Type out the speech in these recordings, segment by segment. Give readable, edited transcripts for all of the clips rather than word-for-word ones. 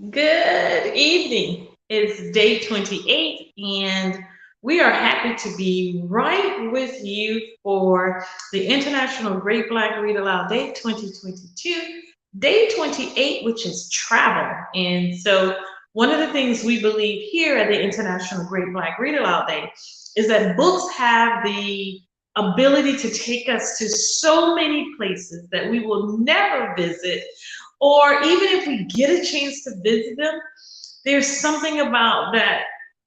Good evening. It's day 28, and we are happy to be right with you for the International Great Black Read Aloud Day 2022, day 28, which is travel. And so, one of the things we believe here at the International Great Black Read Aloud Day is that books have the ability to take us to so many places that we will never visit, or even if we get a chance to visit them, there's something about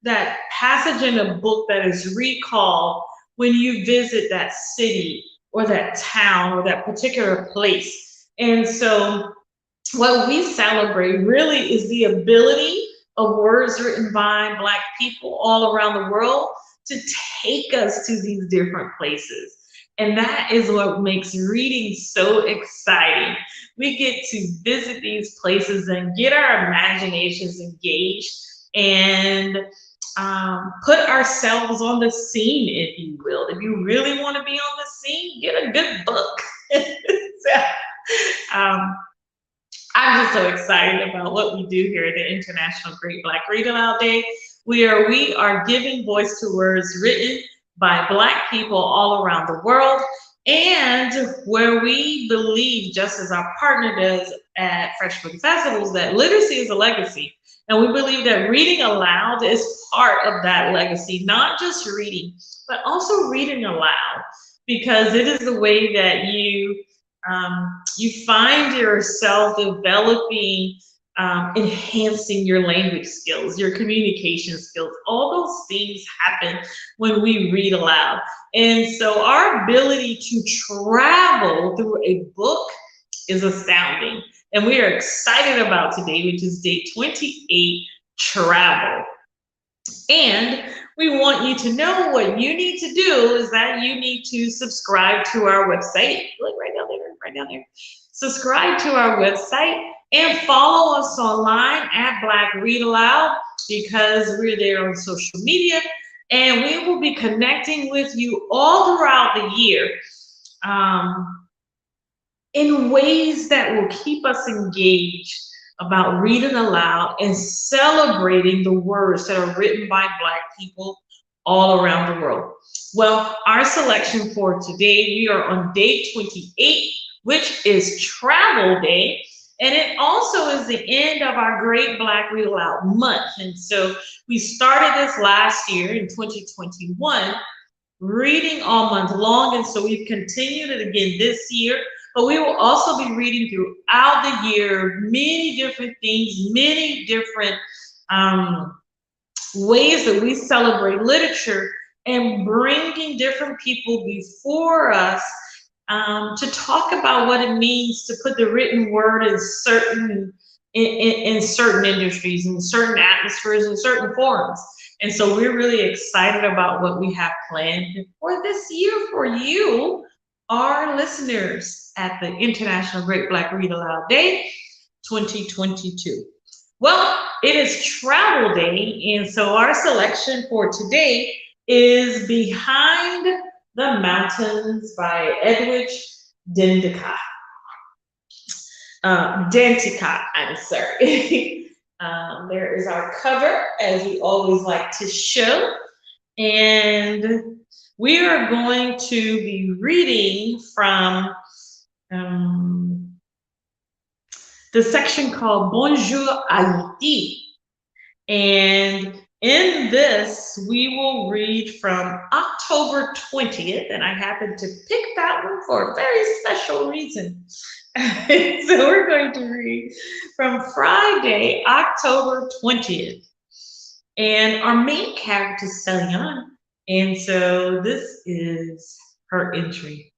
that passage in a book that is recalled when you visit that city or that town or that particular place. And so what we celebrate really is the ability of words written by Black people all around the world to take us to these different places. And that is what makes reading so exciting. We get to visit these places and get our imaginations engaged and put ourselves on the scene, if you will. If you really want to be on the scene, get a good book. So, I'm just so excited about what we do here at the International Great Black Read Aloud Day, where we are giving voice to words written by Black people all around the world, and where we believe, just as our partner does at Fresh Book Festivals, that literacy is a legacy. And we believe that reading aloud is part of that legacy, not just reading, but also reading aloud, because it is the way that you find yourself developing, enhancing your language skills, your communication skills. All those things happen when we read aloud. And so our ability to travel through a book is astounding. And we are excited about today, which is day 28, travel. And we want you to know what you need to do is that you need to subscribe to our website. Look right down there, right down there. Subscribe to our website and follow us online at Black Read Aloud, because we're there on social media, and we will be connecting with you all throughout the year, um, in ways that will keep us engaged about reading aloud and celebrating the words that are written by Black people all around the world. Well, our selection for today, we are on day 28, which is Travel Day. And it also is the end of our Great Black Read Aloud Month. And so we started this last year in 2021, reading all month long. And so we've continued it again this year. But we will also be reading throughout the year many different things, many different ways that we celebrate literature, and bringing different people before us, to talk about what it means to put the written word in certain industries, in certain atmospheres, in certain forums. And so we're really excited about what we have planned for this year for you, our listeners, at the International Great Black Read Aloud Day 2022. Well, it is Travel Day, and so our selection for today is Behind the Mountains by Edwidge Dandicat. Dandicat, I'm sorry. There is our cover, as we always like to show. And we are going to be reading from the section called Bonjour Haïti. And in this, we will read from October 20th, and I happened to pick that one for a very special reason. So we're going to read from Friday, October 20th. And our main character is Celian, and so this is her entry.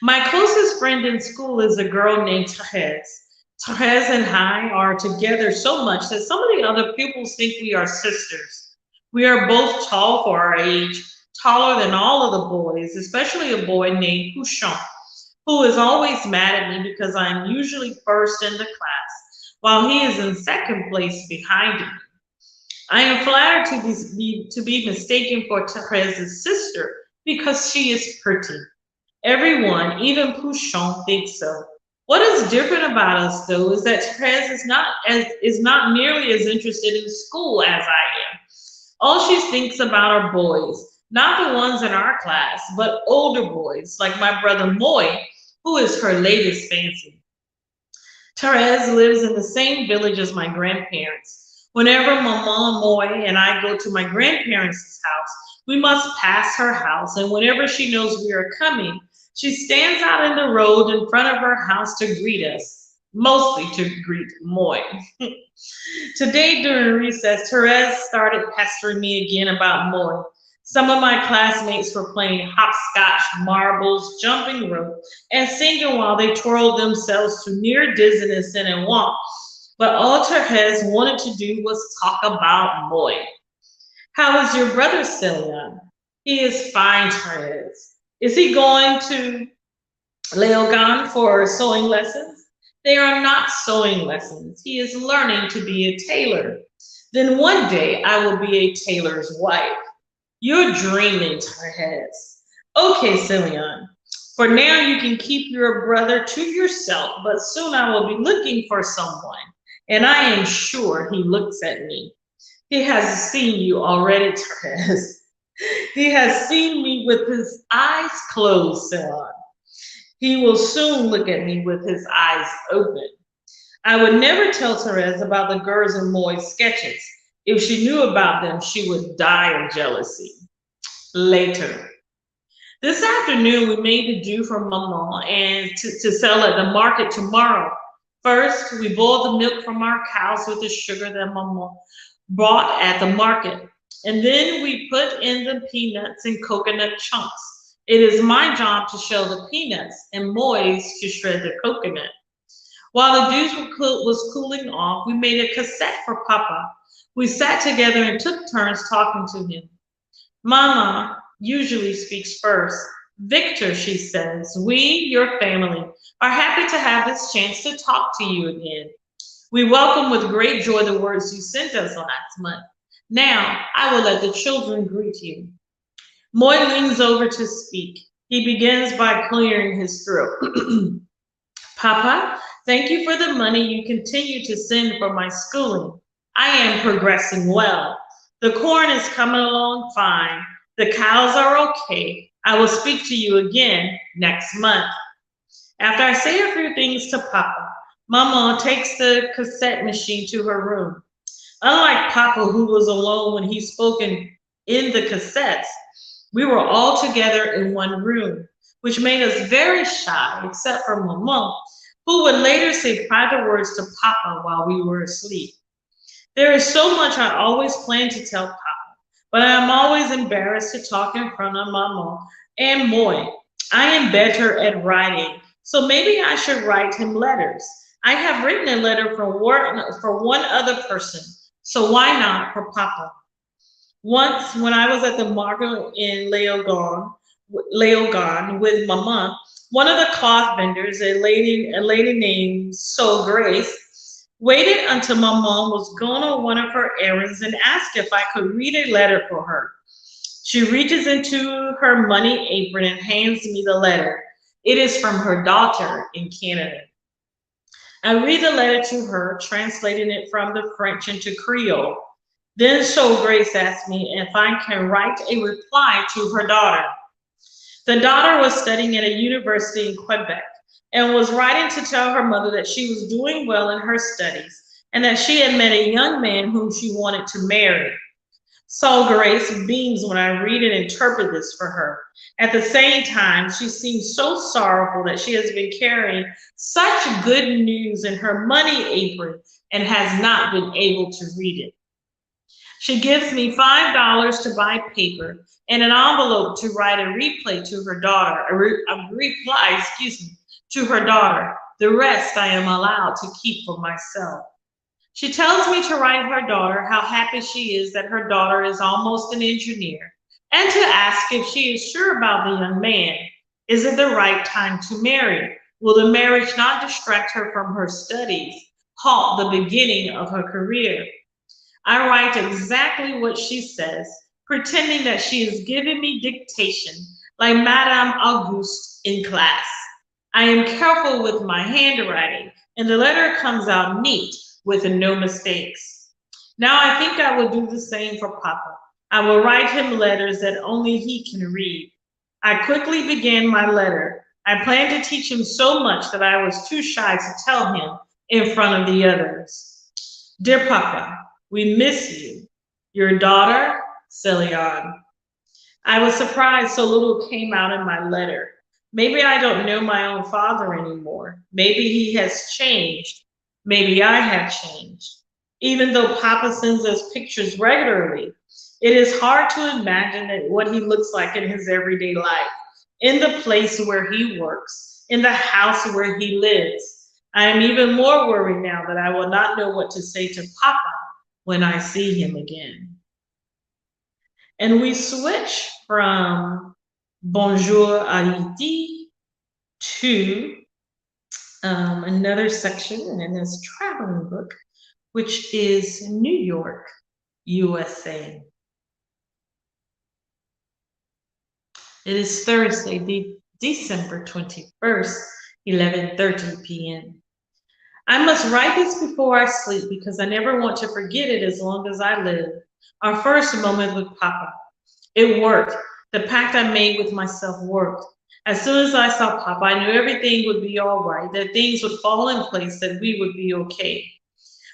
My closest friend in school is a girl named Therese. Therese and I are together so much that some of the other pupils think we are sisters. We are both tall for our age, taller than all of the boys, especially a boy named Pouchon, who is always mad at me because I'm usually first in the class, while he is in second place behind me. I am flattered to be mistaken for Therese's sister because she is pretty. Everyone, even Pouchon, thinks so. What is different about us, though, is that Therese is not nearly as interested in school as I am. All she thinks about are boys, not the ones in our class, but older boys, like my brother Moy, who is her latest fancy. Therese lives in the same village as my grandparents. Whenever Maman Moy and I go to my grandparents' house, we must pass her house, and whenever she knows we are coming, she stands out in the road in front of her house to greet us, mostly to greet Moy. Today during recess, Therese started pestering me again about Moy. Some of my classmates were playing hopscotch, marbles, jumping rope, and singing while they twirled themselves to near dizziness in a walk. But all Therese wanted to do was talk about Moy. How is your brother, Celia? He is fine, Therese. Is he going to Leogan for sewing lessons? They are not sewing lessons. He is learning to be a tailor. Then one day I will be a tailor's wife. You're dreaming, Therese. Okay, Celian. For now, you can keep your brother to yourself, but soon I will be looking for someone, and I am sure he looks at me. He has seen you already, Therese. He has seen me with his eyes closed, Celine. He will soon look at me with his eyes open. I would never tell Therese about the girls and Moy's sketches. If she knew about them, she would die of jealousy. Later. This afternoon, we made the dew for Maman and to sell at the market tomorrow. First, we boiled the milk from our cows with the sugar that Maman bought at the market. And then we put in the peanuts and coconut chunks. It is my job to shell the peanuts and Moy's to shred the coconut. While the was cooling off, we made a cassette for Papa. We sat together and took turns talking to him. Mama usually speaks first. Victor, she says, we, your family, are happy to have this chance to talk to you again. We welcome with great joy the words you sent us last month. Now, I will let the children greet you. Moy leans over to speak. He begins by clearing his throat. Papa, thank you for the money you continue to send for my schooling. I am progressing well. The corn is coming along fine. The cows are okay. I will speak to you again next month. After I say a few things to Papa, Mama takes the cassette machine to her room. Unlike Papa, who was alone when he spoke in the cassettes, we were all together in one room, which made us very shy, except for Mama, who would later say private words to Papa while we were asleep. There is so much I always plan to tell Papa, but I am always embarrassed to talk in front of Mama and Moy. I am better at writing, so maybe I should write him letters. I have written a letter for one other person, so why not for Papa? Once, when I was at the market in Leogan with Mama, one of the cloth vendors, a lady named Soul Grace, waited until Mama was gone on one of her errands and asked if I could read a letter for her. She reaches into her money apron and hands me the letter. It is from her daughter in Canada. I read the letter to her, translating it from the French into Creole. Then Soul Grace asked me if I can write a reply to her daughter. The daughter was studying at a university in Quebec and was writing to tell her mother that she was doing well in her studies and that she had met a young man whom she wanted to marry. Soul Grace beams when I read and interpret this for her. At the same time, she seems so sorrowful that she has been carrying such good news in her money apron and has not been able to read it. She gives me $5 to buy paper and an envelope to write a reply to her daughter, to her daughter. The rest I am allowed to keep for myself. She tells me to write her daughter how happy she is that her daughter is almost an engineer, and to ask if she is sure about the young man. Is it the right time to marry? Will the marriage not distract her from her studies, halt the beginning of her career? I write exactly what she says, pretending that she is giving me dictation, like Madame Auguste in class. I am careful with my handwriting, and the letter comes out neat with no mistakes. Now I think I will do the same for Papa. I will write him letters that only he can read. I quickly began my letter. I planned to teach him so much that I was too shy to tell him in front of the others. Dear Papa, we miss you. Your daughter, Celion. I was surprised so little came out in my letter. Maybe I don't know my own father anymore. Maybe he has changed. Maybe I have changed. Even though Papa sends us pictures regularly, it is hard to imagine what he looks like in his everyday life, in the place where he works, in the house where he lives. I am even more worried now that I will not know what to say to Papa when I see him again. And we switch from Bonjour Haiti to another section in this traveling book, which is New York, USA. It is Thursday, December 21st, 11:30 p.m. I must write this before I sleep because I never want to forget it as long as I live. Our first moment with Papa. It worked. The pact I made with myself worked. As soon as I saw Papa, I knew everything would be all right, that things would fall in place, that we would be okay.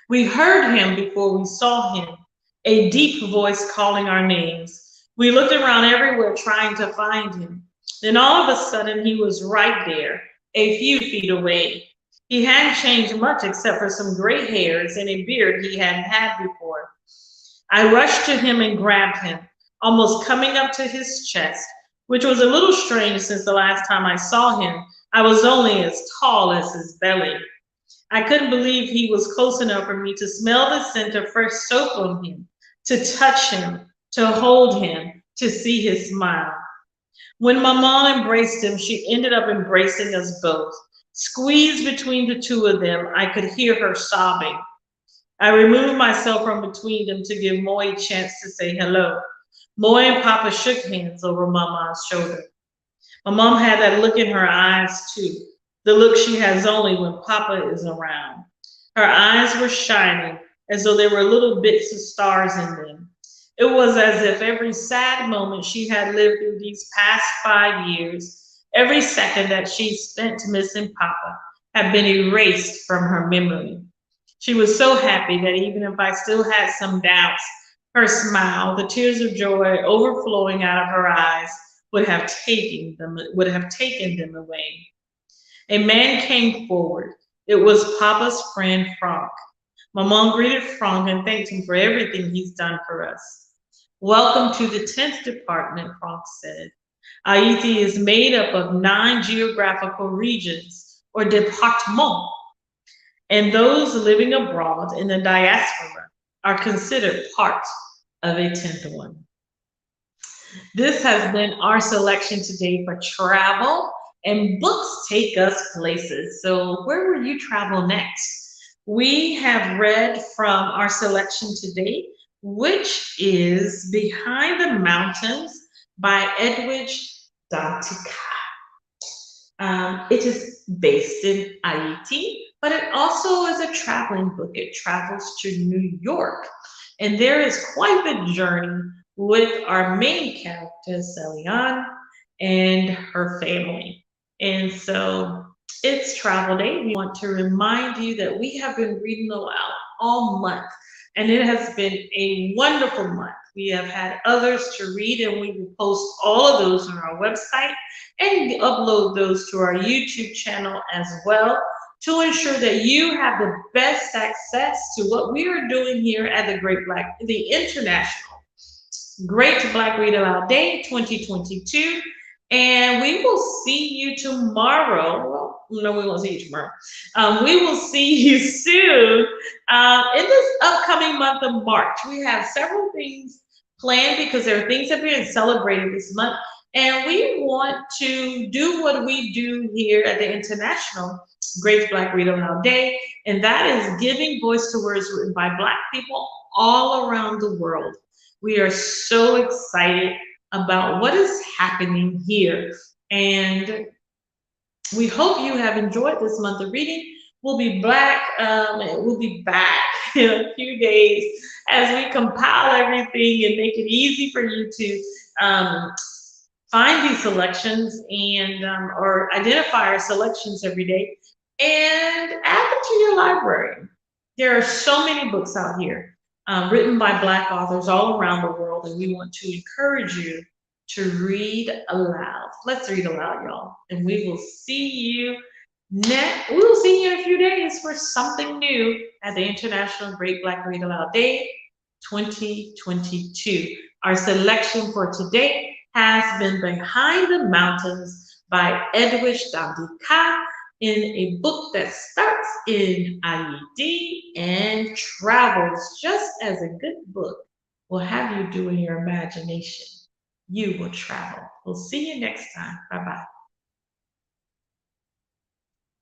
We heard him before we saw him, a deep voice calling our names. We looked around everywhere trying to find him. Then all of a sudden, he was right there, a few feet away. He hadn't changed much except for some gray hairs and a beard he hadn't had before. I rushed to him and grabbed him, almost coming up to his chest, which was a little strange since the last time I saw him, I was only as tall as his belly. I couldn't believe he was close enough for me to smell the scent of fresh soap on him, to touch him, to hold him, to see his smile. When my mom embraced him, she ended up embracing us both. Squeezed between the two of them, I could hear her sobbing. I removed myself from between them to give Moy a chance to say hello. Moy and Papa shook hands over Mama's shoulder. My mom had that look in her eyes too, the look she has only when Papa is around. Her eyes were shining as though there were little bits of stars in them. It was as if every sad moment she had lived through these past 5 years, every second that she spent missing Papa, had been erased from her memory. She was so happy that even if I still had some doubts, her smile, the tears of joy overflowing out of her eyes, would have taken them away. A man came forward. It was Papa's friend Frank. My mom greeted Frank and thanked him for everything he's done for us. Welcome to the 10th department, Frank said. Haiti is made up of 9 geographical regions, or départements, and those living abroad in the diaspora are considered part of a 10th one. This has been our selection today for travel, and books take us places. So where will you travel next? We have read from our selection today, which is Behind the Mountains by Edwidge Dandicat. It is based in Haiti, but it also is a traveling book. It travels to New York. And there is quite the journey with our main character, Celion, and her family. And so it's travel day. We want to remind you that we have been reading aloud all month, and it has been a wonderful month. We have had others to read, and we will post all of those on our website and upload those to our YouTube channel as well to ensure that you have the best access to what we are doing here at the International Great Black Read Aloud Day 2022. And we will see you tomorrow. Well, no, we won't see you tomorrow. We will see you soon in this upcoming month of March. We have several things planned because there are things that are being celebrated this month. And we want to do what we do here at the International Great Black Read Aloud Day, and that is giving voice to words written by Black people all around the world. We are so excited about what is happening here. And We hope you have enjoyed this month of reading. We'll be back in a few days as we compile everything and make it easy for you to find these selections and or identify our selections every day and add them to your library. There are so many books out here written by Black authors all around the world, and we want to encourage you to read aloud. Let's read aloud, y'all, and we will see you next. We will see you in a few days for something new at the International Great Black Read Aloud Day 2022. Our selection for today has been Behind the Mountains by Edwidge Dandicat in a book that starts in IED and travels just as a good book will have you do in your imagination. You will travel. We'll see you next time. Bye bye.